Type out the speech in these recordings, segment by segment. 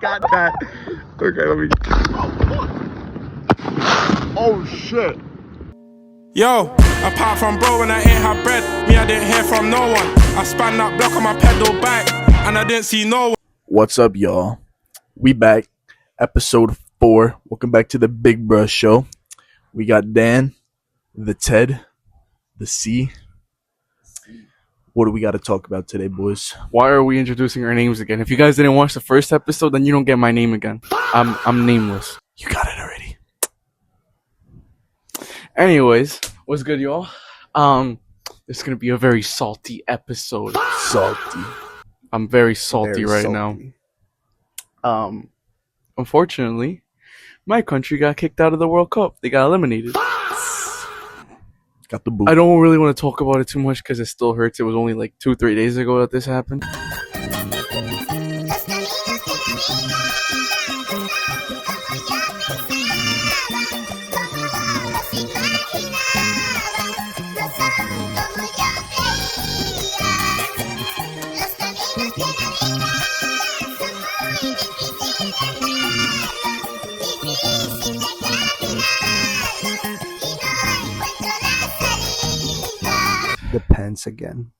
Got that. Okay, let me. Oh shit. Yo, apart from bro when I ain't had bread, me I didn't hear from no one. I span that block on my pedal bike, and I didn't see no one. What's up, y'all? We back. Episode 4. Welcome back to the Big Brahs show. We got Dan, the Ted, the C. What do we got to talk about today, boys? Why are we introducing our names again? If you guys didn't watch the first episode, then you don't get my name again. I'm nameless. You got it already. Anyways, what's good, y'all? It's gonna be a very salty episode. Salty. I'm very salty Very right salty. now. Unfortunately, my country got kicked out of the World Cup. They got eliminated. Got the boot. I don't really want to talk about it too much because it still hurts. It was only like 2-3 days ago that this happened. The pants again,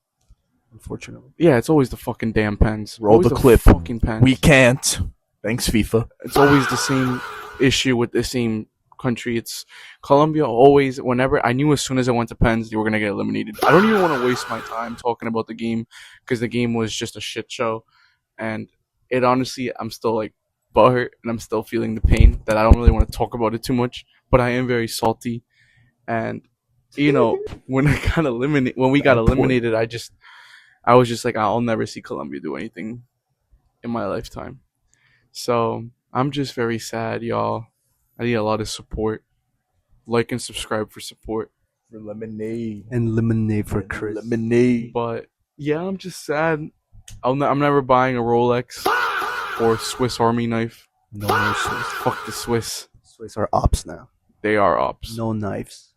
unfortunately. Yeah, it's always the fucking damn pens. Roll Always the clip. Fucking pens. We can't. Thanks, FIFA. It's always the same issue with the same country. It's Colombia always, whenever, I knew as soon as I went to pens, they were going to get eliminated. I don't even want to waste my time talking about the game because the game was just a shit show. And it honestly, I'm still like butthurt and I'm still feeling the pain that I don't really want to talk about it too much. But I am very salty. And, you know, when we got eliminated, I was just like, I'll never see Colombia do anything in my lifetime. So I'm just very sad, y'all. I need a lot of support. Like and subscribe for support. For lemonade. And lemonade for Chris. Lemonade. But yeah, I'm just sad. I'm never buying a Rolex or Swiss Army knife. No Swiss. Fuck the Swiss. Swiss are ops now. They are ops. No knives.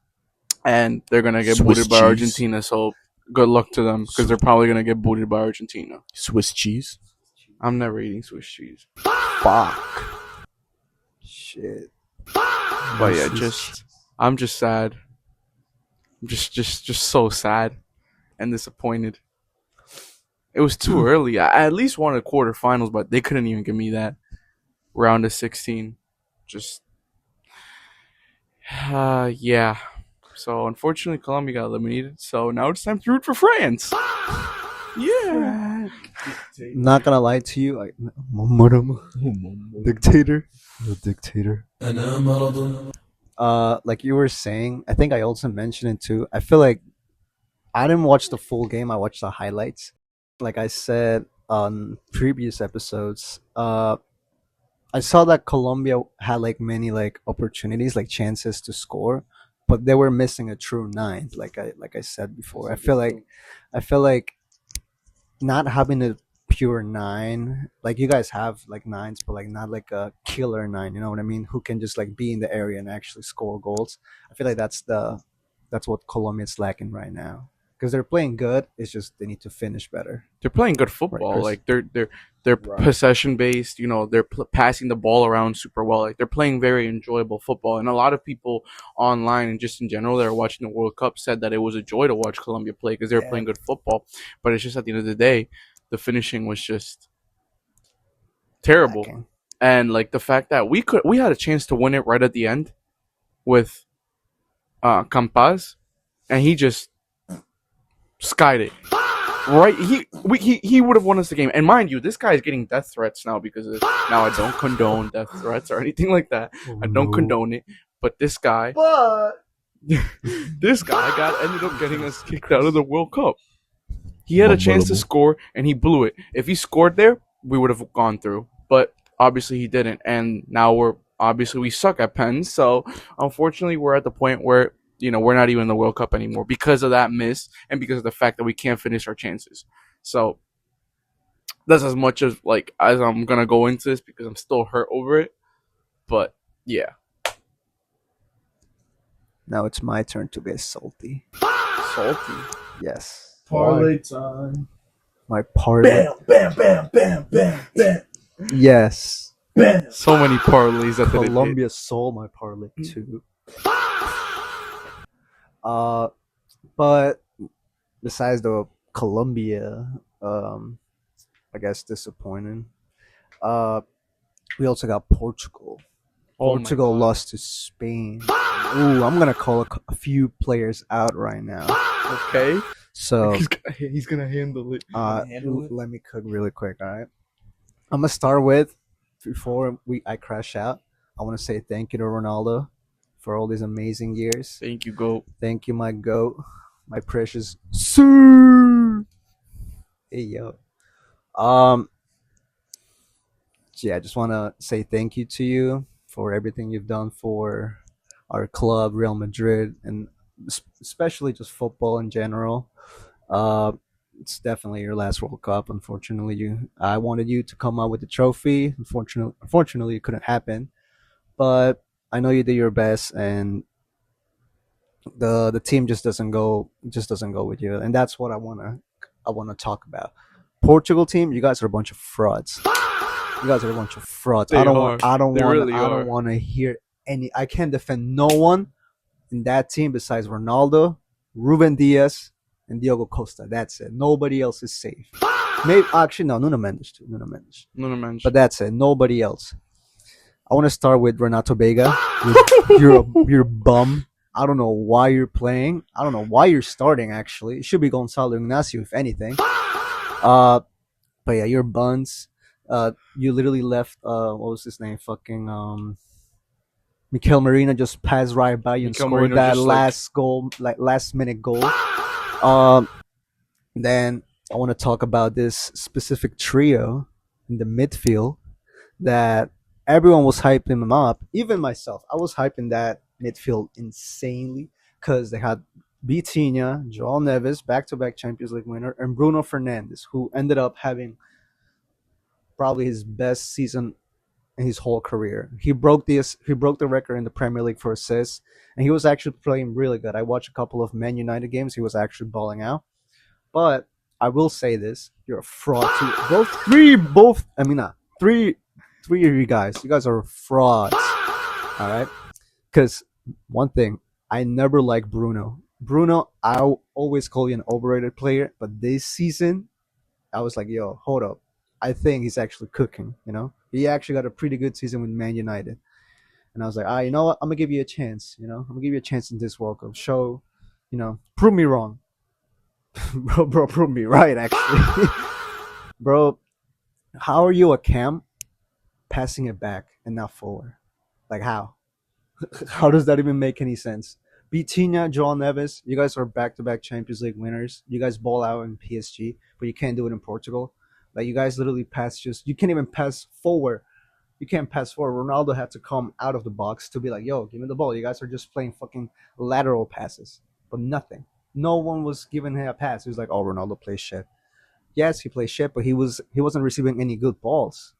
And they're going to get Swiss booted by cheese. Argentina, so good luck to them because they're probably going to get booted by Argentina. Swiss cheese. I'm never eating Swiss cheese. Fuck. Shit. But yeah, I'm just sad. I'm just so sad and disappointed. It was too early. I at least wanted quarterfinals, but they couldn't even give me that. Round of 16. Just yeah. So unfortunately, Colombia got eliminated. So now it's time to root for France. Yeah. Not gonna lie to you, dictator. No dictator. Like you were saying, I think I also mentioned it too. I feel like I didn't watch the full game. I watched the highlights. Like I said on previous episodes, I saw that Colombia had like many like opportunities, like chances to score, but they were missing a true nine. Like I said before, I feel like not having a pure nine, like you guys have like nines, but like not like a killer nine. You know what I mean? Who can just like be in the area and actually score goals. I feel like that's what Colombia's lacking right now. Because they're playing good, it's just they need to finish better. They're playing good football. Right, like they're possession based. You know, they're passing the ball around super well. Like they're playing very enjoyable football. And a lot of people online and just in general that are watching the World Cup said that it was a joy to watch Colombia play because they were playing good football. But it's just at the end of the day, the finishing was just terrible. Lacking. And like the fact that we had a chance to win it right at the end with Campaz, and he just skied it. Right, he would have won us the game. And mind you, this guy is getting death threats now because of this. Now I don't condone death threats or anything like that. I don't condone it. But this guy, this guy ended up getting us kicked out of the World Cup. He had a chance to score and he blew it. If he scored there, we would have gone through. But obviously he didn't. And now we suck at pens. So unfortunately, we're at the point where, you know, we're not even in the World Cup anymore because of that miss and because of the fact that we can't finish our chances. So that's as much as I'm gonna go into this because I'm still hurt over it. But yeah. Now it's my turn to get salty. Salty. Yes. Parlay time. My parlay. Bam, bam, bam, bam, bam, bam. Yes. So many parlays that didn't hit. Colombia stole my parlay too. Uh, but besides the Colombia, I guess disappointing. Uh, we also got Portugal. Oh my Portugal god. lost to Spain. Ooh, I'm gonna call a few players out right now. Okay. So He's gonna handle it. let me cook really quick. All right, I'm gonna start with before I crash out. I want to say thank you to Ronaldo for all these amazing years. Thank you, Goat. Thank you, my goat, my precious sir. Hey yo. Um, yeah, I just want to say thank you to you for everything you've done for our club, Real Madrid, and especially just football in general. Uh, it's definitely your last World Cup. Unfortunately, I wanted you to come out with the trophy. Unfortunately, it couldn't happen. But I know you did your best, and the team just doesn't go with you, and that's what I wanna talk about. Portugal team, you guys are a bunch of frauds. You guys are a bunch of frauds. They are. They really I are. don't want to hear any. I can't defend no one in that team besides Ronaldo, Ruben Diaz, and Diogo Costa. That's it. Nobody else is safe. Maybe actually no, Nuno Mendes too. Nuno Mendes. No, no, man. But that's it. Nobody else. I want to start with Renato Vega. You're a bum. I don't know why you're playing. I don't know why you're starting. Actually, it should be Gonzalo Ignacio if anything. Uh, but yeah, you're buns. You literally left. What was his name? Fucking Mikel Marina just passed right by you and Mikel scored Merino that just, like- last goal, like last minute goal. Um, then I want to talk about this specific trio in the midfield that everyone was hyping them up. Even myself, I was hyping that midfield insanely because they had Vitinha, João Neves, back-to-back Champions League winner, and Bruno Fernandes, who ended up having probably his best season in his whole career. He broke the record in the Premier League for assists, and he was actually playing really good. I watched a couple of Man United games. He was actually balling out. But I will say this: you're a fraud too. Three of you guys. You guys are frauds. All right. Because one thing, I never liked Bruno. Bruno, I always call you an overrated player, but this season, I was like, yo, hold up. I think he's actually cooking. He actually got a pretty good season with Man United, and I was like, you know what? I'm gonna give you a chance. I'm gonna give you a chance in this World Cup. Prove me wrong, bro. Prove me right, actually, bro. How are you a cam passing it back and not forward? Like how? How does that even make any sense? Vitinha, João Neves, you guys are back-to-back Champions League winners. You guys ball out in PSG, but you can't do it in Portugal. Like you guys literally you can't even pass forward. You can't pass forward. Ronaldo had to come out of the box to be like, yo, give me the ball. You guys are just playing fucking lateral passes, but nothing. No one was giving him a pass. He was like, oh, Ronaldo plays shit. Yes, he plays shit, but he wasn't receiving any good balls.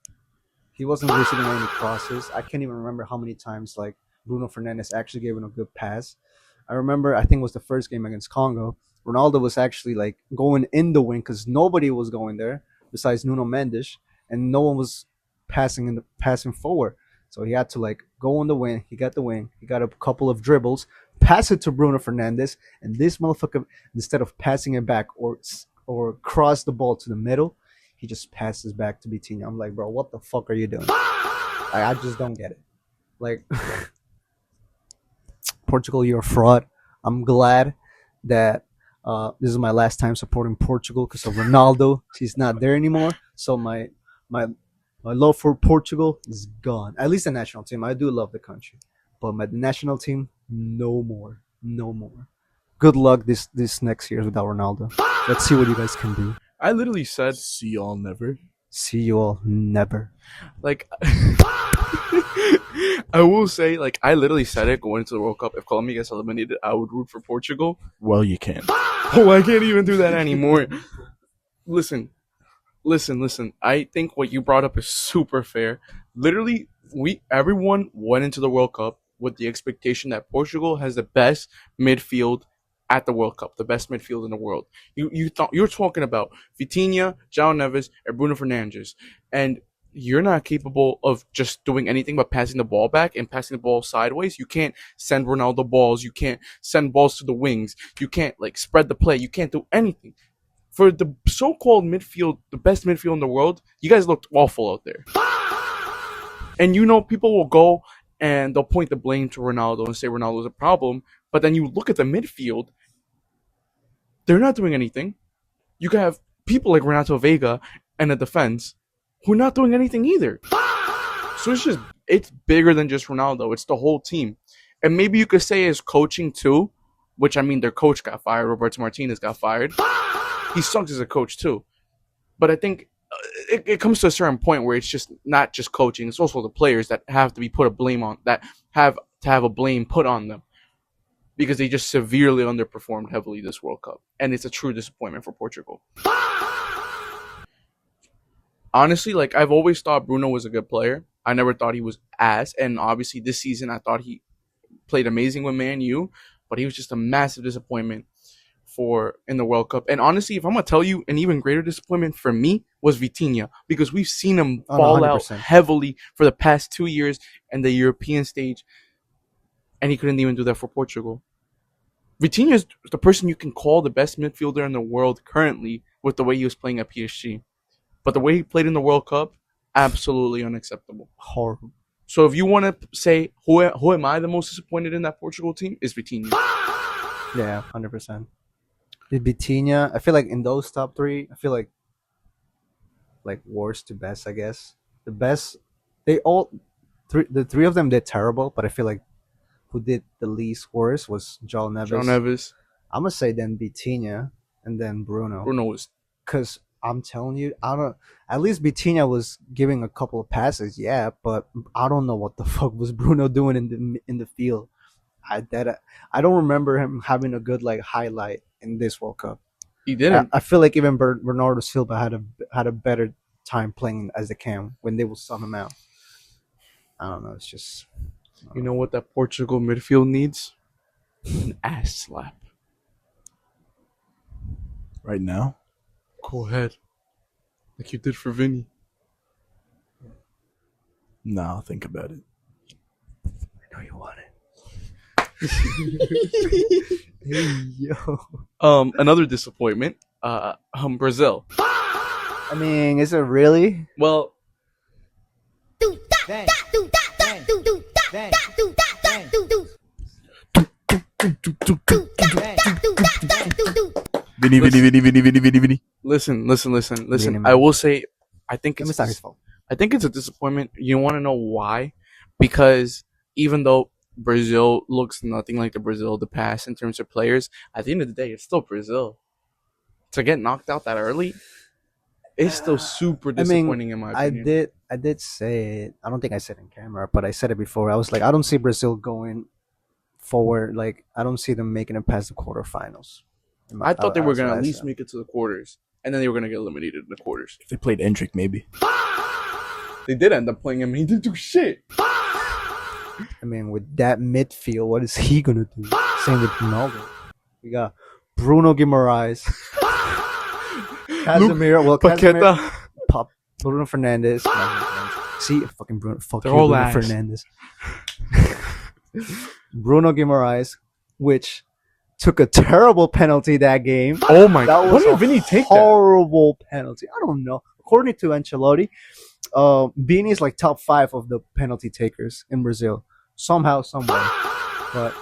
He wasn't receiving any crosses. I can't even remember how many times like Bruno Fernandes actually gave him a good pass. I remember I think it was the first game against Congo. Ronaldo was actually like going in the wing because nobody was going there besides Nuno Mendes, and no one was passing forward. So he had to like go on the wing. He got the wing. He got a couple of dribbles, pass it to Bruno Fernandes, and this motherfucker, instead of passing it back or cross the ball to the middle, he just passes back to Vitinha. I'm like, bro, what the fuck are you doing? I just don't get it. Like, Portugal, you're a fraud. I'm glad that this is my last time supporting Portugal because of Ronaldo. He's not there anymore. So my love for Portugal is gone. At least the national team. I do love the country, but my national team, no more, no more. Good luck this next year without Ronaldo. Let's see what you guys can do. I literally said, See y'all never. See you all never. like, I will say, like, I literally said it going into the World Cup. If Colombia gets eliminated, I would root for Portugal. Well, you can. Oh, I can't even do that anymore. Listen. I think what you brought up is super fair. Literally, everyone went into the World Cup with the expectation that Portugal has the best midfield at the World Cup, the best midfield in the world. You thought you were talking about Vitinha, João Neves, and Bruno Fernandes, and you're not capable of just doing anything but passing the ball back and passing the ball sideways. You can't send Ronaldo balls. You can't send balls to the wings. You can't like spread the play. You can't do anything. For the so-called midfield, the best midfield in the world, you guys looked awful out there. And people will go and they'll point the blame to Ronaldo and say Ronaldo's a problem. But then you look at the midfield, they're not doing anything. You can have people like Renato Vega and the defense who are not doing anything either. So it's bigger than just Ronaldo. It's the whole team. And maybe you could say it's coaching too, which I mean their coach got fired. Roberto Martinez got fired. He sucks as a coach too. But I think it comes to a certain point where it's just not just coaching. It's also the players that have to be put a blame on, that have to have a blame put on them. Because they just severely underperformed heavily this World Cup. And it's a true disappointment for Portugal. Honestly, like I've always thought Bruno was a good player. I never thought he was ass. And obviously this season I thought he played amazing with Man U. But he was just a massive disappointment in the World Cup. And honestly, if I'm going to tell you, an even greater disappointment for me was Vitinha. Because we've seen him fall out heavily for the past 2 years in the European stage. And he couldn't even do that for Portugal. Vitinha is the person you can call the best midfielder in the world currently with the way he was playing at PSG. But the way he played in the World Cup, absolutely unacceptable. Horrible. So if you want to say, who am I the most disappointed in that Portugal team? Is Vitinha. Yeah, 100%. Vitinha, I feel like in those top three, I feel like worst to best, I guess. The best, the three of them did terrible, but I feel like who did the least worst was João Neves. I'm gonna say then Vitinha and then Bruno. Bruno was, because I'm telling you, at least Vitinha was giving a couple of passes, yeah, but I don't know what the fuck was Bruno doing in the field. I don't remember him having a good highlight in this World Cup. He didn't. I feel like even Bernardo Silva had a better time playing as a cam when they will sum him out. I don't know. It's just. You know what that Portugal midfield needs? An ass slap. Right now? Go ahead. Like you did for Vinny. No, I'll think about it. I know you want it. Hey, yo. Another disappointment. Brazil. I mean, is it really? Well. Vinny. Listen. I will say, I think it's a disappointment. You want to know why? Because even though Brazil looks nothing like the Brazil of the past in terms of players, at the end of the day, it's still Brazil. To get knocked out that early, it's still super disappointing in my opinion. I did say it. I don't think I said it in camera, but I said it before. I was like, I don't see Brazil going forward. Like, I don't see them making it past the quarterfinals. I thought they were going to at least make it to the quarters, and then they were going to get eliminated in the quarters. If they played Endrick, maybe. They did end up playing him. He didn't do shit. I mean, with that midfield, what is he going to do? Same with Ronaldo. We got Bruno Guimaraes. Casemiro. Well, Casemiro. Bruno Fernandes. See, fucking Bruno. Bruno Fernandes. Bruno Guimaraes, which took a terrible penalty that game. Oh my god! Why did Vinny take that? Horrible penalty. I don't know. According to Ancelotti, Vini is like top 5 of the penalty takers in Brazil. Somehow, somewhere. But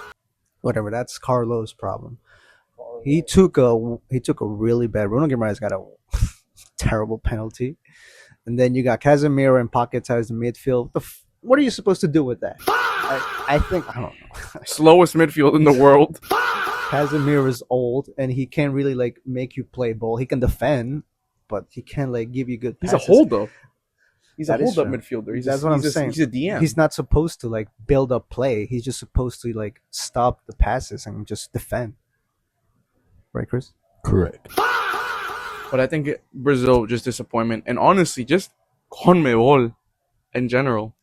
whatever. That's Carlos' problem. He took a really bad. Bruno Guimaraes got a terrible penalty, and then you got Casemiro and Paquetá as the midfield. What are you supposed to do with that? I think I don't know. Slowest midfield in the world. Casemiro is old, and he can't really make you play ball. He can defend, but he can't give you good passes. He's a hold-up. He's a hold-up midfielder. That's what I'm saying. He's a DM. He's not supposed to build up play. He's just supposed to stop the passes and just defend. Right, Chris? Correct. But I think Brazil just disappointment, and honestly, just CONMEBOL in general,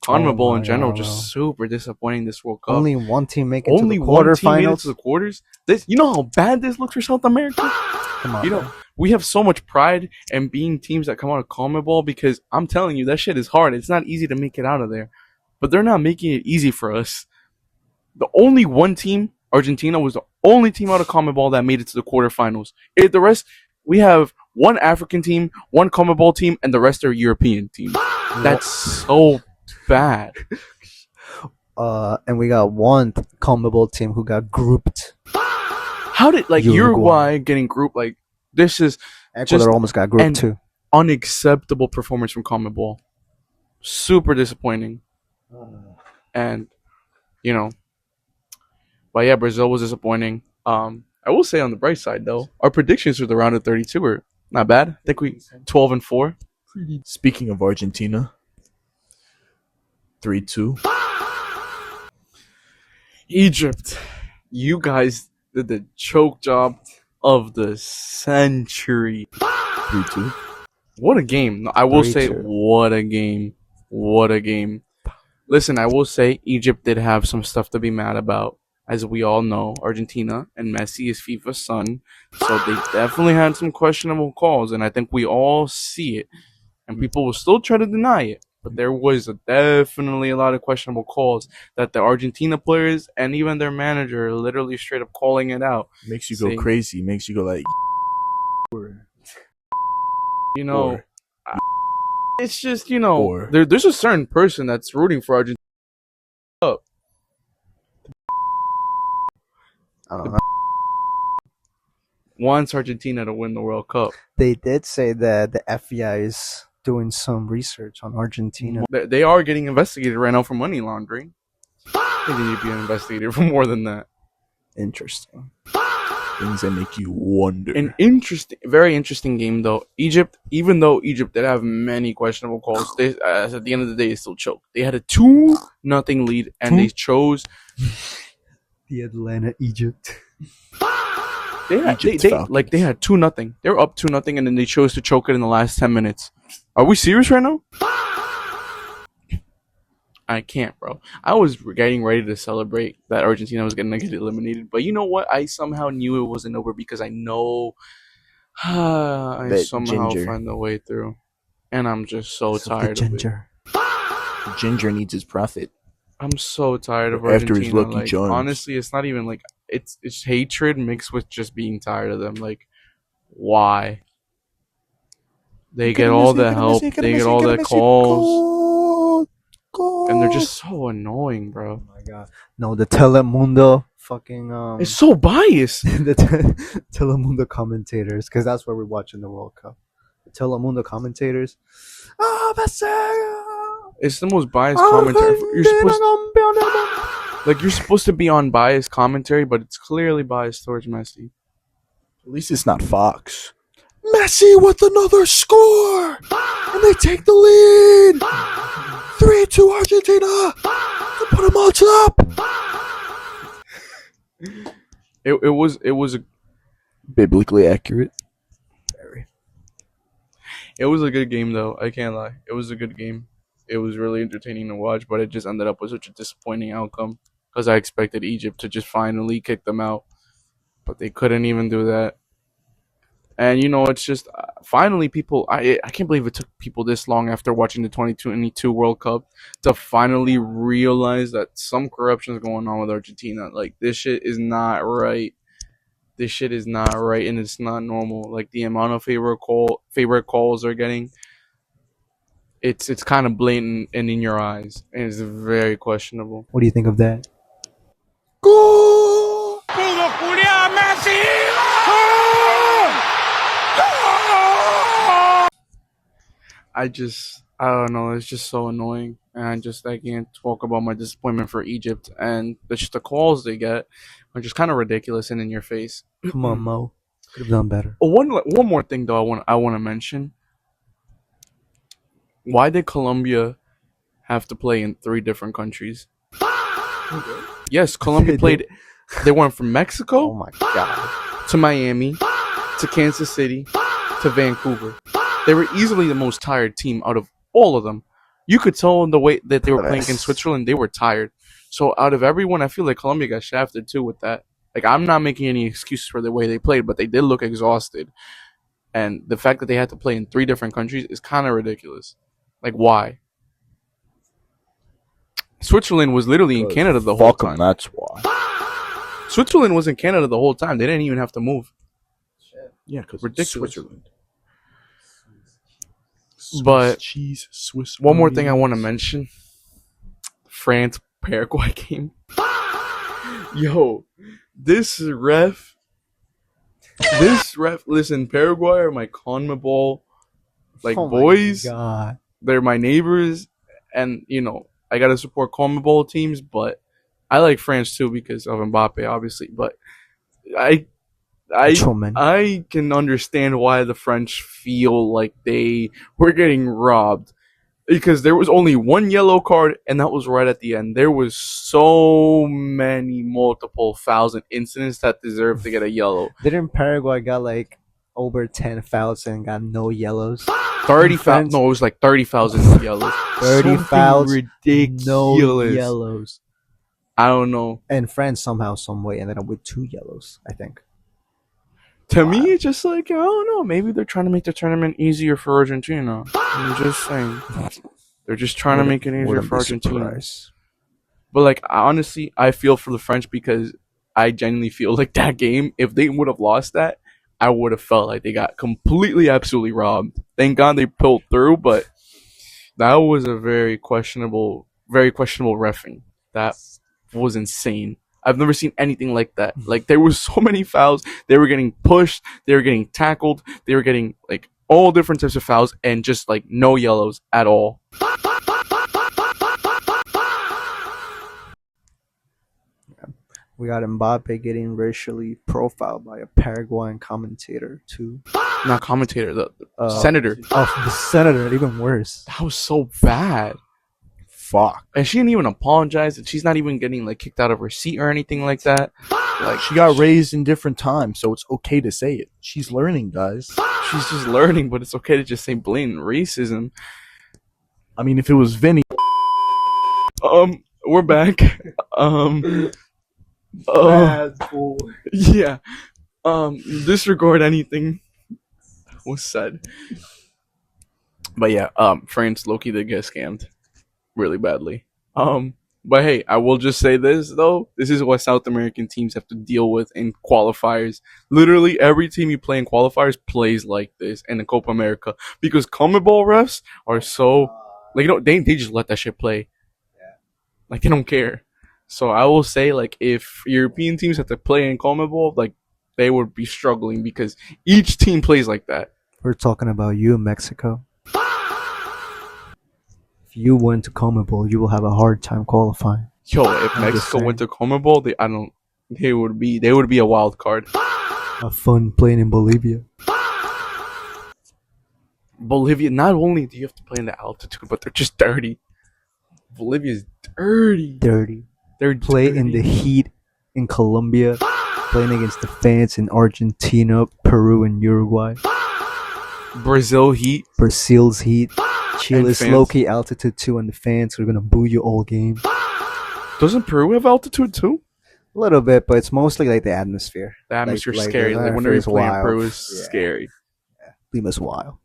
just super disappointing this World Cup. Only one team make it to the quarterfinals. To the quarters. You know how bad this looks for South America. Come on, we have so much pride in being teams that come out of CONMEBOL because I'm telling you, that shit is hard. It's not easy to make it out of there. But they're not making it easy for us. The only one team, Argentina, was the only team out of CONMEBOL that made it to the quarterfinals. The rest, we have one African team, one CONMEBOL team, and the rest are European teams. That's so bad. And we got one CONMEBOL team who got grouped. How did Uruguay getting grouped? Like, this is Ecuador just almost got grouped too. Unacceptable performance from CONMEBOL. Super disappointing. And but yeah, Brazil was disappointing. I will say on the bright side though, our predictions for the round of 32 were not bad. I think we 12-4. Speaking of Argentina, 3-2. Egypt, you guys did the choke job of the century. 3-2. What a game. I will say, 3-2. what a game. What a game. Listen, I will say Egypt did have some stuff to be mad about. As we all know, Argentina and Messi is FIFA's son. So they definitely had some questionable calls, and I think we all see it. And people will still try to deny it. But there was definitely a lot of questionable calls that the Argentina players and even their manager literally straight up calling it out. Makes you go crazy. Makes you go like, it's just, there's a certain person that's rooting for Argentina. I don't know. Wants Argentina to win the World Cup. They did say that the FBI is doing some research on Argentina. They are getting investigated right now for money laundering. They need to be investigated for more than that. Interesting. Things that make you wonder. An very interesting game though. Egypt, even though Egypt did have many questionable calls, they at the end of the day they still choked. They had a 2-0 lead and they chose the Atlanta Egypt. They had 2-0. They were up 2-0 and then they chose to choke it in the last 10 minutes. Are we serious right now? I can't, bro. I was getting ready to celebrate that Argentina was going to get eliminated, but you know what? I somehow knew it wasn't over because I know I somehow find the way through, and I'm just so tired of it. Ginger needs his profit. I'm so tired of Argentina. After his Lucky Charms. Honestly, it's not even like it's hatred mixed with just being tired of them. Like, why? They get all the help. They get all the calls. And they're just so annoying, bro. Oh my god. No, the Telemundo fucking it's so biased. The Telemundo commentators, because that's where we're watching the World Cup. The Telemundo commentators. It's the most biased commentary. You're supposed to be on biased commentary, but it's clearly biased towards Messi. At least it's not Fox. Messi with another score, and they take the lead. 3-2 Argentina to put them on top. It was a biblically accurate. Very. It was a good game though. I can't lie. It was a good game. It was really entertaining to watch, but it just ended up with such a disappointing outcome because I expected Egypt to just finally kick them out, but they couldn't even do that. And it's just finally people. I can't believe it took people this long after watching the 2022 World Cup to finally realize that some corruption is going on with Argentina. Like, this shit is not right. This shit is not right, and it's not normal. Like, the amount of favorite calls they're getting, it's kind of blatant and in your eyes, and it's very questionable. What do you think of that? Go! Messi! I don't know. It's just so annoying, and I can't talk about my disappointment for Egypt, and the calls they get are just kind of ridiculous and in your face. Come on, Mo. Could have done better. One more thing though, I want to mention. Why did Colombia have to play in 3 different countries? Yes, Colombia played. They went from Mexico. Oh my god. To Miami, to Kansas City, to Vancouver. They were easily the most tired team out of all of them. You could tell in the way that they were playing in Switzerland, they were tired. So out of everyone, I feel like Colombia got shafted too with that. Like, I'm not making any excuses for the way they played, but they did look exhausted. And the fact that they had to play in 3 different countries is kind of ridiculous. Like, why? Switzerland was literally in Canada the whole Fuck 'em, time. that's why. Switzerland was in Canada the whole time. They didn't even have to move. Yeah, because Ridiculous. Switzerland. But cheese, Swiss. one more thing I want to mention: France Paraguay game. Yo, this ref. Listen, Paraguay are my CONMEBOL boys. God. They're my neighbors, and I gotta support CONMEBOL teams, but I like France too because of Mbappe, obviously. But I can understand why the French feel like they were getting robbed, because there was only one yellow card, and that was right at the end. There was so many multiple fouls and incidents that deserved to get a yellow. Didn't Paraguay got like over 10 fouls and got no yellows? 30 fouls? No, it was like 30 fouls and no yellows. 30 Something fouls, ridiculous. no yellows. I don't know. And France somehow, some way ended up with 2 yellows, I think. To me, it's just like, I don't know. Maybe they're trying to make the tournament easier for Argentina. I'm just saying. They're just trying to make it easier for Argentina. But, like, honestly, I feel for the French because I genuinely feel like that game, if they would have lost that, I would have felt like they got completely, absolutely robbed. Thank God they pulled through, but that was a very questionable reffing. That was insane. I've never seen anything like that. Like, there was so many fouls. They were getting pushed. They were getting tackled. They were getting, like, all different types of fouls and just, like, no yellows at all. We got Mbappe getting racially profiled by a Paraguayan commentator, too. Not commentator, the senator. Oh, the senator, even worse. That was so bad. Fuck. And she didn't even apologize. And she's not even getting, like, kicked out of her seat or anything like that. Like, she got raised in different times, so it's okay to say it. She's learning, guys. She's just learning, but it's okay to just say blatant racism. I mean, if it was Vinny. We're back. Yeah. Disregard anything was said. But yeah, France low-key did get scammed really badly. But hey, I will just say this though. This is what South American teams have to deal with in qualifiers. Literally every team you play in qualifiers plays like this in the Copa America, because CONMEBOL refs are so like, they just let that shit play. Like, they don't care. So I will say, like, if European teams have to play in CONMEBOL, like, they would be struggling because each team plays like that. We're talking about you, Mexico. If you went to CONMEBOL, you will have a hard time qualifying. Yo, if Mexico went to CONMEBOL, they would be a wild card. Have fun playing in Bolivia. Bolivia, not only do you have to play in the altitude, but they're just dirty. Bolivia's dirty. They're play dirty. in the heat in Colombia, playing against the fans in Argentina, Peru, and Uruguay. Brazil's heat. Chile's low-key altitude too, and the fans are gonna boo you all game. Doesn't Peru have altitude too? A little bit, but it's mostly like the atmosphere. The atmosphere's scary. Like, whenever you play in Peru, it's scary. Yeah. Lima's wild.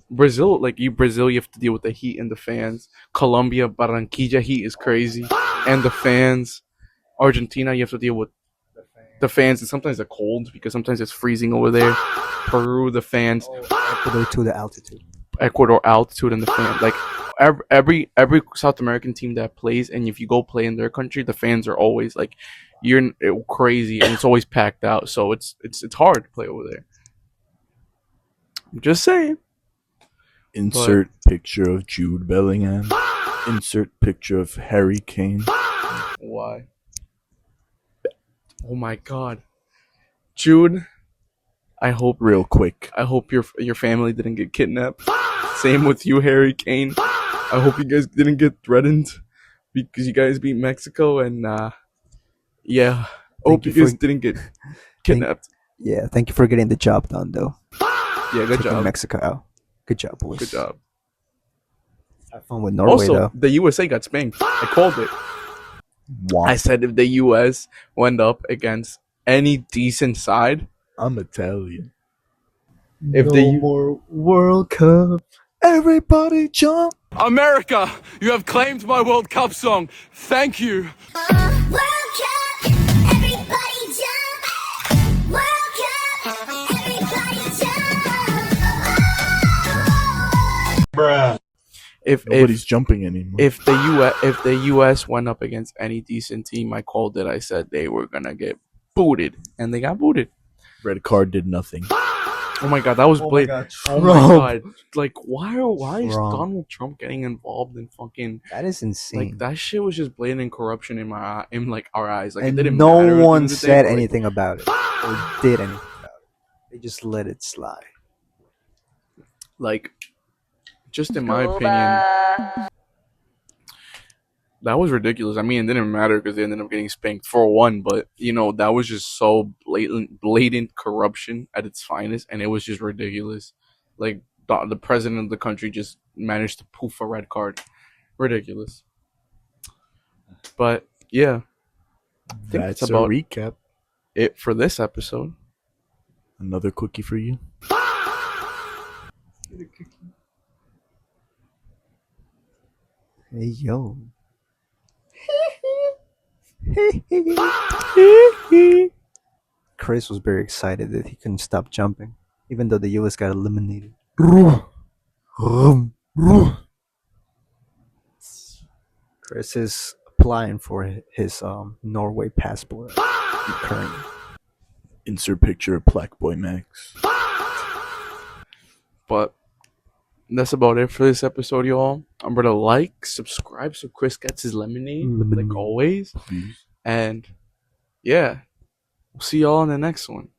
Brazil, you have to deal with the heat and the fans. Colombia, Barranquilla heat is crazy, and the fans. Argentina, you have to deal with the fans, and sometimes they're cold because sometimes it's freezing over there. Peru, the fans. Ecuador to the altitude. Ecuador altitude and the fans. Like, every South American team that plays, and if you go play in their country, the fans are always like, you're crazy, and it's always packed out. So it's hard to play over there. I'm just saying. Insert picture of Jude Bellingham. Insert picture of Harry Kane. Why? Oh my God, Jude. I hope real quick. I hope your family didn't get kidnapped. Same with you, Harry Kane. I hope you guys didn't get threatened because you guys beat Mexico, and yeah. I hope you guys didn't get kidnapped. Thank you for getting the job done, though. Yeah, good job. Mexico out. Good job, boys. Good job. Have fun with Norway, also, though. the USA got spanked. I called it. Wow. I said if the US went up against any decent side, I'm Italian. If no the U- more World Cup. Everybody jump. America, you have claimed my World Cup song. Thank you. World Cup, everybody jump. World Cup, everybody jump. if Nobody's jumping anymore. if the US went up against any decent team, I called it. I said they were gonna get booted, and they got booted. Red card did nothing. Oh my god, that was Oh my blatant. God, Oh my Trump. god, like why is Trump. Donald Trump getting involved in fucking That is insane. like that shit was just blatant corruption in like our eyes. Like and it didn't no matter at the one end of the day, said but, like, anything about it or did anything about it. They just let it slide. Like, just in my opinion, that was ridiculous. I mean, it didn't matter because they ended up getting spanked 4-1, but you know that was just so blatant corruption at its finest, and it was just ridiculous. Like the president of the country just managed to poof a red card, ridiculous. But yeah, I think That's that's about a recap. it for this episode. Another cookie for you. Hey yo. Chris was very excited that he couldn't stop jumping, even though the US got eliminated. Chris is applying for his Norway passport currently. Insert picture of Black Boy Max. But that's about it for this episode, y'all. I'm gonna like, subscribe so Chris gets his lemonade, like always. Please. And yeah, we'll see y'all in the next one.